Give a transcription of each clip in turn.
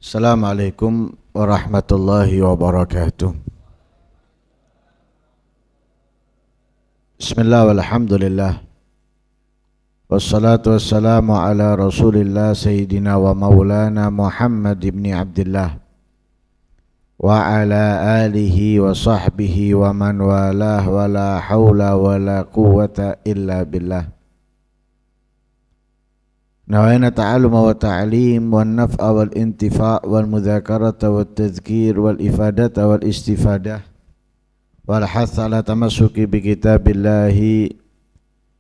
Assalamualaikum warahmatullahi wabarakatuh. Bismillah walhamdulillah. Wassalatu wassalamu ala rasulillah sayyidina wa maulana Muhammad ibn Abdullah wa ala alihi wa sahbihi wa man walah wa la hawla wa la quwwata illa billah. نوينا تعلم وتعليم والنفع والانتفاع والمذاكرة والتذكير والإفادة والاستفادة والحث على تمسك بكتاب الله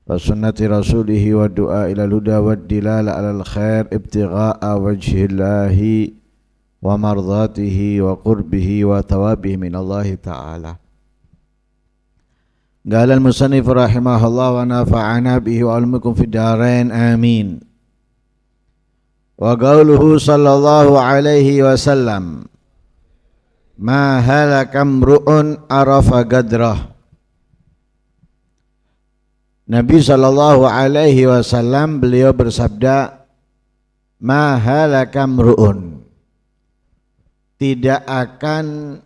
وسنة رسوله والدعاء إلى الهدى والدلالة على الخير ابتغاء وجه الله ومرضاته وقربه وثوابه من الله تعالى. قال المصنف رحمه الله ونفعنا به وعلمكم في الدارين آمين. Wa qauluhu sallallahu alaihi wasallam ma halaka mru'un arafa gadrah. Nabi sallallahu alaihi wasallam beliau bersabda, ma halaka mru'un, tidak akan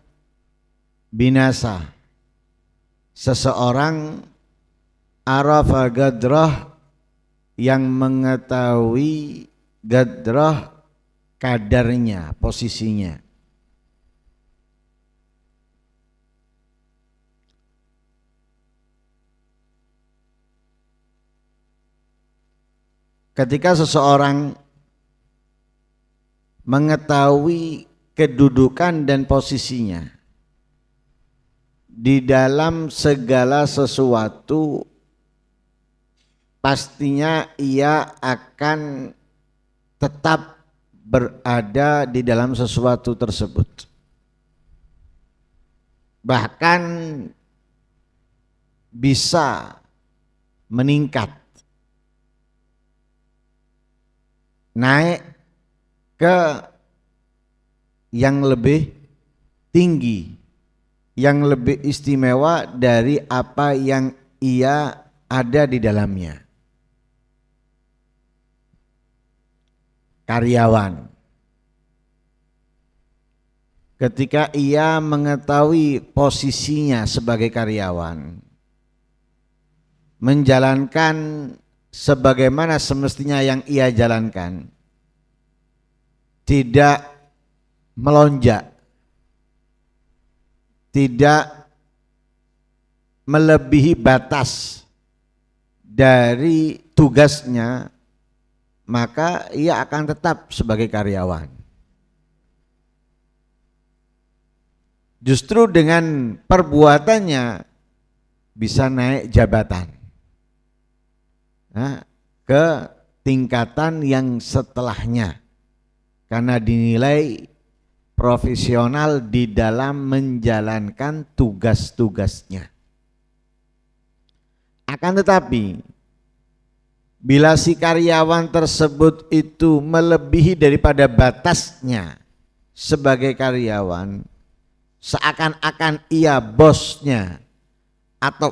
binasa seseorang arafa gadrah, yang mengetahui gadrah kadarnya, posisinya. Ketika seseorang mengetahui kedudukan dan posisinya di dalam segala sesuatu, pastinya ia akan tetap berada di dalam sesuatu tersebut. Bahkan bisa meningkat, naik ke yang lebih tinggi, yang lebih istimewa dari apa yang ia ada di dalamnya. Karyawan, ketika ia mengetahui posisinya sebagai karyawan, menjalankan sebagaimana semestinya yang ia jalankan, tidak melonjak, tidak melebihi batas dari tugasnya, maka ia akan tetap sebagai karyawan. Justru dengan perbuatannya bisa naik jabatan, ke tingkatan yang setelahnya, karena dinilai profesional di dalam menjalankan tugas-tugasnya. Akan tetapi bila si karyawan tersebut itu melebihi daripada batasnya sebagai karyawan, seakan-akan ia bosnya atau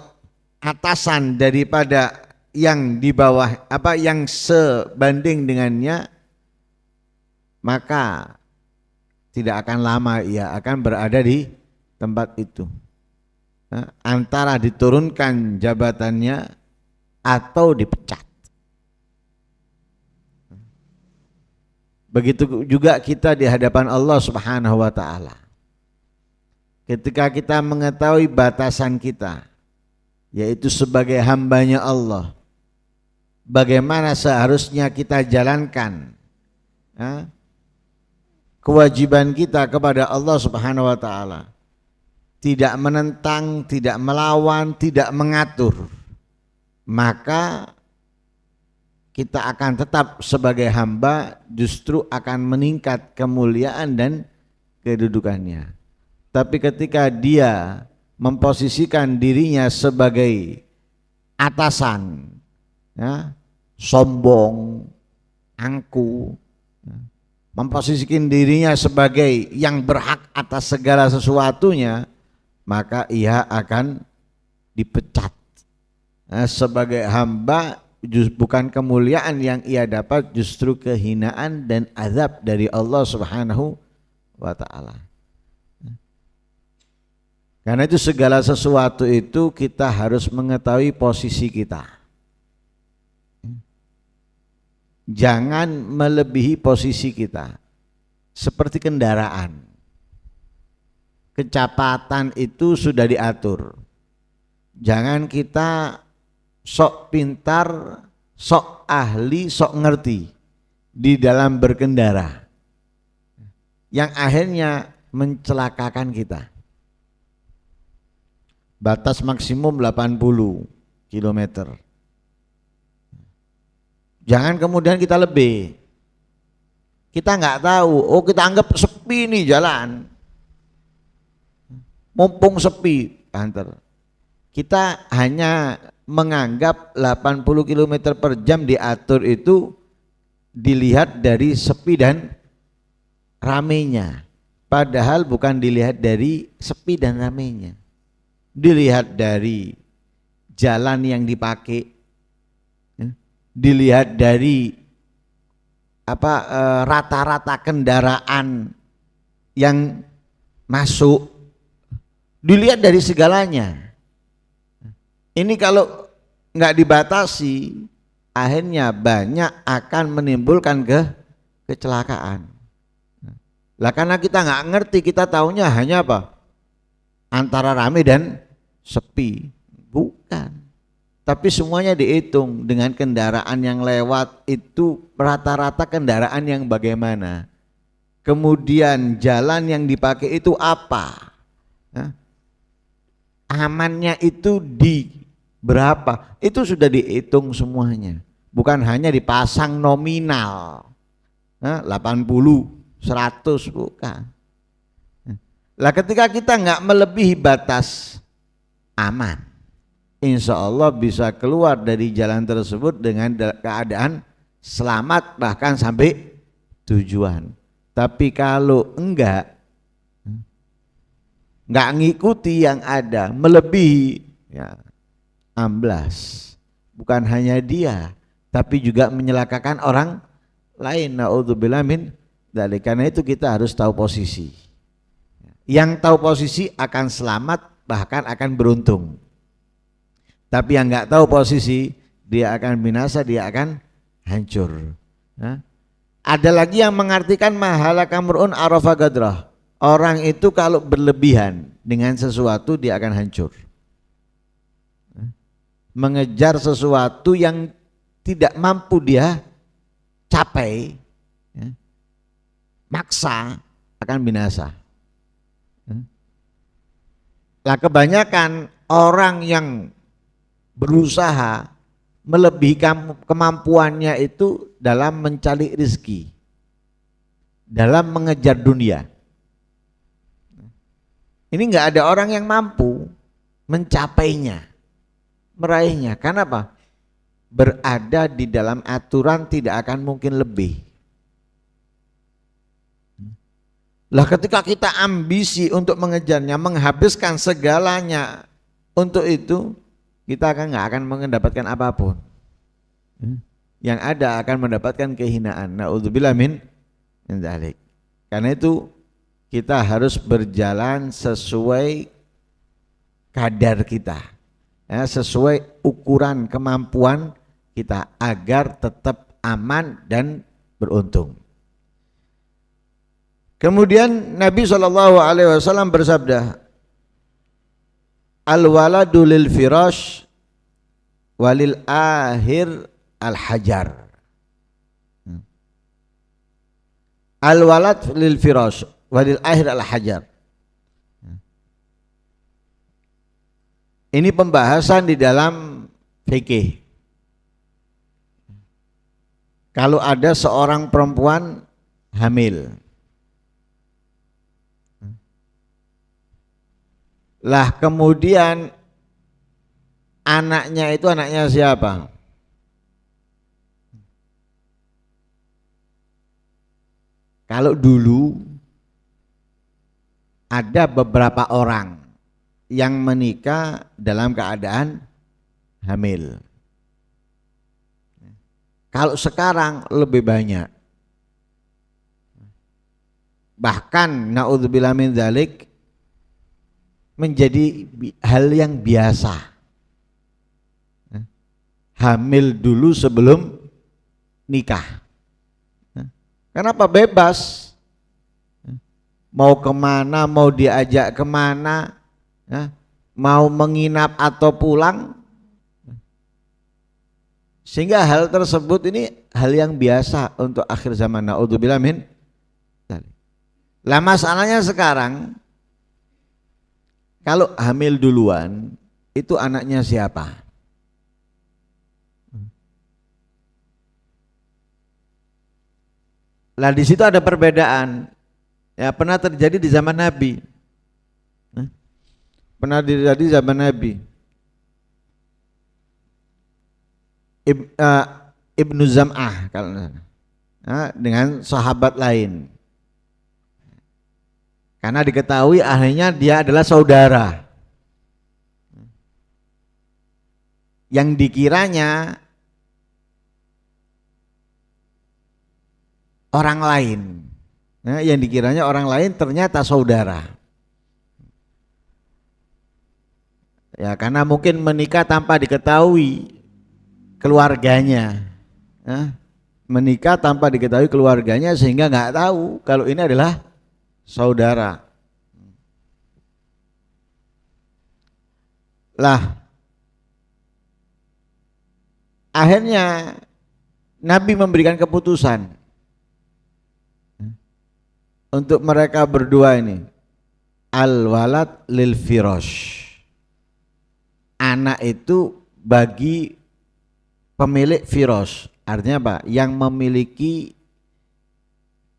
atasan daripada yang di bawah, yang sebanding dengannya, maka tidak akan lama ia akan berada di tempat itu. Antara diturunkan jabatannya atau dipecat. Begitu juga kita di hadapan Allah Subhanahu wa ta'ala. Ketika kita mengetahui batasan kita, yaitu sebagai hambanya Allah, bagaimana seharusnya kita jalankan kewajiban kita kepada Allah Subhanahu wa ta'ala. Tidak menentang, tidak melawan, tidak mengatur, maka kita akan tetap sebagai hamba, justru akan meningkat kemuliaan dan kedudukannya. Tapi ketika dia memposisikan dirinya sebagai atasan, sombong, angku, memposisikan dirinya sebagai yang berhak atas segala sesuatunya, maka ia akan dipecat. Sebagai hamba bukan kemuliaan yang ia dapat, justru kehinaan dan azab dari Allah Subhanahu wa taala. Karena itu segala sesuatu itu kita harus mengetahui posisi kita. Jangan melebihi posisi kita. Seperti kendaraan. Kecepatan itu sudah diatur. Jangan kita sok pintar, sok ahli, sok ngerti di dalam berkendara. Yang akhirnya mencelakakan kita. Batas maksimum 80 km. Jangan kemudian kita lebih. Kita nggak tahu, oh kita anggap sepi nih jalan. Mumpung sepi, banter. Kita hanya menganggap 80 km per jam diatur itu dilihat dari sepi dan ramenya. Padahal bukan dilihat dari sepi dan ramenya. Dilihat dari jalan yang dipakai, dilihat dari rata-rata kendaraan yang masuk, dilihat dari segalanya. Ini kalau nggak dibatasi, akhirnya banyak akan menimbulkan kecelakaan. Lah karena kita nggak ngerti, kita taunya hanya apa? Antara ramai dan sepi. Bukan. Tapi semuanya dihitung dengan kendaraan yang lewat itu rata-rata kendaraan yang bagaimana. Kemudian jalan yang dipakai itu apa? Amannya itu di berapa? Itu sudah dihitung semuanya. Bukan hanya dipasang nominal 80, 100, bukan. Lah ketika kita nggak melebihi batas aman, insya Allah bisa keluar dari jalan tersebut dengan keadaan selamat bahkan sampai tujuan. Tapi kalau nggak ngikuti yang ada, melebihi, ya amblas. Bukan hanya dia, tapi juga menyelakakan orang lain. Naudzubillah min dzalik. Karena itu kita harus tahu posisi. Yang tahu posisi akan selamat, bahkan akan beruntung. Tapi yang nggak tahu posisi, dia akan binasa, dia akan hancur. Ada lagi yang mengartikan mahala kamrun arafa gadrah. Orang itu kalau berlebihan dengan sesuatu dia akan hancur. Mengejar sesuatu yang tidak mampu dia capai, maksa, akan binasa. Lah kebanyakan orang yang berusaha melebihi kemampuannya itu dalam mencari rezeki, dalam mengejar dunia. Ini nggak ada orang yang mampu mencapainya, meraihnya. Karena apa? Berada di dalam aturan tidak akan mungkin lebih. Lah ketika kita ambisi untuk mengejarnya, menghabiskan segalanya untuk itu, kita nggak akan mendapatkan apapun. Yang ada akan mendapatkan kehinaan. Na'udzubillah min dzalik. Karena itu kita harus berjalan sesuai kadar kita, sesuai ukuran kemampuan kita agar tetap aman dan beruntung. Kemudian Nabi SAW bersabda, al-waladu lil firash walil ahir al-hajar. Al-walad lil firash walil ahir al-hajar. Ini pembahasan di dalam fikih. Kalau ada seorang perempuan hamil, lah kemudian anaknya itu anaknya siapa? Kalau dulu ada beberapa orang yang menikah dalam keadaan hamil. Kalau sekarang lebih banyak. Bahkan naudzubillah min dzalik menjadi hal yang biasa. Hamil dulu sebelum nikah. Kenapa? Bebas. Mau kemana, mau diajak kemana, mau menginap atau pulang. Sehingga hal tersebut ini hal yang biasa untuk akhir zaman. Naudzubillah min dzalik. Lah masalahnya sekarang, kalau hamil duluan itu anaknya siapa? Lah di situ ada perbedaan. Ya pernah terjadi di zaman Nabi. Pernah terjadi di zaman Nabi. Ibnu Zam'ah kalau dengan sahabat lain. Karena diketahui akhirnya dia adalah saudara. Yang dikiranya orang lain, yang dikiranya orang lain ternyata saudara. Ya karena mungkin menikah tanpa diketahui keluarganya, menikah tanpa diketahui keluarganya sehingga nggak tahu kalau ini adalah saudara. Lah akhirnya Nabi memberikan keputusan untuk mereka berdua ini, al-walad lil firash. Anak itu bagi pemilik firash. Artinya apa? Yang memiliki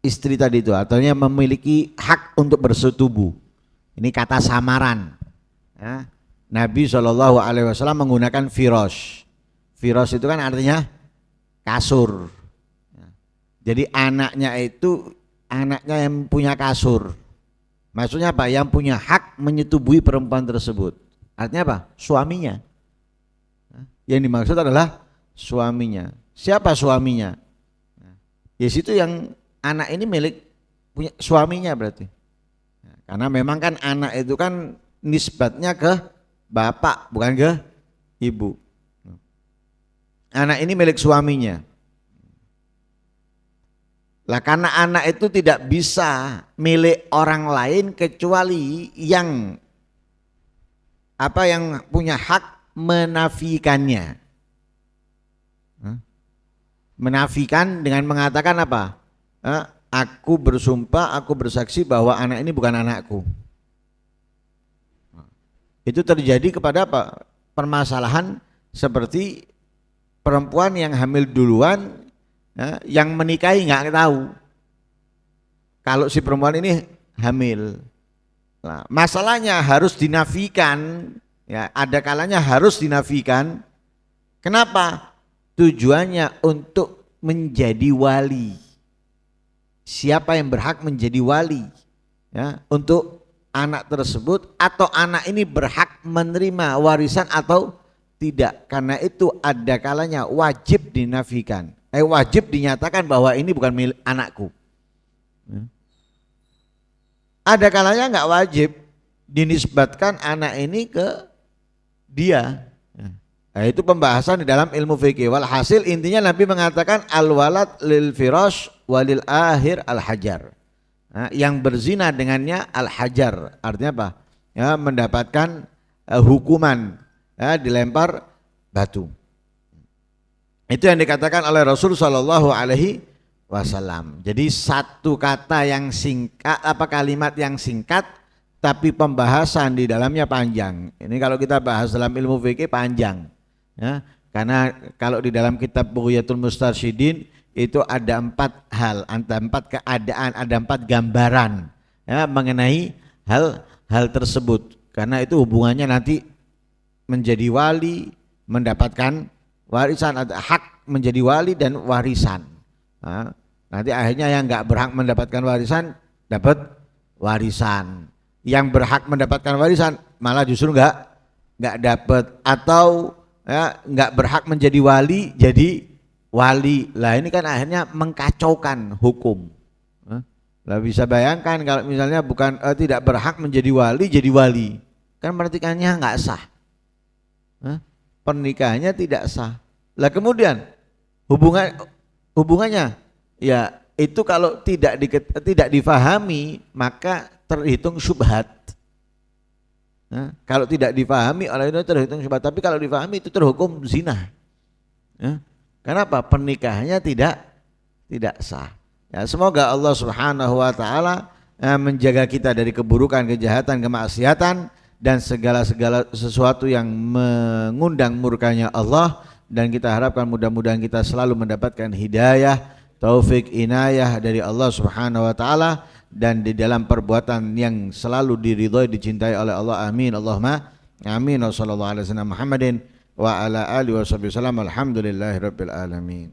istri tadi itu, artinya memiliki hak untuk bersetubuh. Ini kata samaran. Ya. Nabi SAW menggunakan firash. Firash itu kan artinya kasur. Jadi anaknya itu anaknya yang punya kasur. Maksudnya apa? Yang punya hak menyetubuhi perempuan tersebut. Artinya apa? Suaminya. Yang dimaksud adalah suaminya. Siapa suaminya? Ya situ yang anak ini milik punya suaminya berarti. Karena memang kan anak itu kan nisbatnya ke bapak bukan ke ibu. Anak ini milik suaminya. Lah karena anak itu tidak bisa milik orang lain kecuali yang punya hak menafikannya. Menafikan dengan mengatakan apa? Aku bersumpah, aku bersaksi bahwa anak ini bukan anakku. Itu terjadi kepada apa? Permasalahan seperti perempuan yang hamil duluan, yang menikahi nggak tahu kalau si perempuan ini hamil. Nah, masalahnya harus dinafikan, ya ada kalanya harus dinafikan. Kenapa? Tujuannya untuk menjadi wali. Siapa yang berhak menjadi wali? Ya, untuk anak tersebut atau anak ini berhak menerima warisan atau tidak. Karena itu ada kalanya wajib dinafikan. Wajib dinyatakan bahwa ini bukan milik anakku. Ada kalanya nggak wajib dinisbatkan anak ini ke dia. Nah, itu pembahasan di dalam ilmu fikih. Walhasil intinya Nabi mengatakan al-walad lil firash walil akhir al-hajar. Yang berzina dengannya al-hajar. Artinya apa? Ya, mendapatkan hukuman, ya, dilempar batu. Itu yang dikatakan oleh Rasul Shallallahu Alaihi Wasallam. Jadi satu kata yang singkat, kalimat yang singkat, tapi pembahasan di dalamnya panjang. Ini kalau kita bahas dalam ilmu fikih panjang, ya. Karena kalau di dalam kitab Bughyatul Mustarsyidin itu ada 4 hal, ada 4 keadaan, ada 4 gambaran, ya, mengenai hal tersebut. Karena itu hubungannya nanti menjadi wali, mendapatkan warisan, ada hak menjadi wali dan warisan. Nah, nanti akhirnya yang nggak berhak mendapatkan warisan dapat warisan. Yang berhak mendapatkan warisan malah justru nggak dapat, atau ya nggak berhak menjadi wali jadi wali. Lah ini kan akhirnya mengkacaukan hukum. Lah bisa bayangkan kalau misalnya bukan tidak berhak menjadi wali jadi wali, kan pernikahannya nggak sah. Pernikahannya tidak sah. Lah kemudian hubungannya ya itu kalau tidak difahami maka terhitung syubhat. Kalau tidak difahami oleh itu terhitung syubhat, tapi kalau difahami itu terhukum zina. Kenapa? Pernikahannya tidak sah. Ya, semoga Allah Subhanahu wa taala menjaga kita dari keburukan, kejahatan, kemaksiatan dan segala sesuatu yang mengundang murkanya Allah, dan kita harapkan mudah-mudahan kita selalu mendapatkan hidayah, taufik, inayah dari Allah Subhanahu wa taala dan di dalam perbuatan yang selalu diridhoi, dicintai oleh Allah. Amin. Allahumma amin. Wassallallahu alaihi wasallam Muhammadin wa ala alihi wasallam. Alhamdulillahirabbil alamin.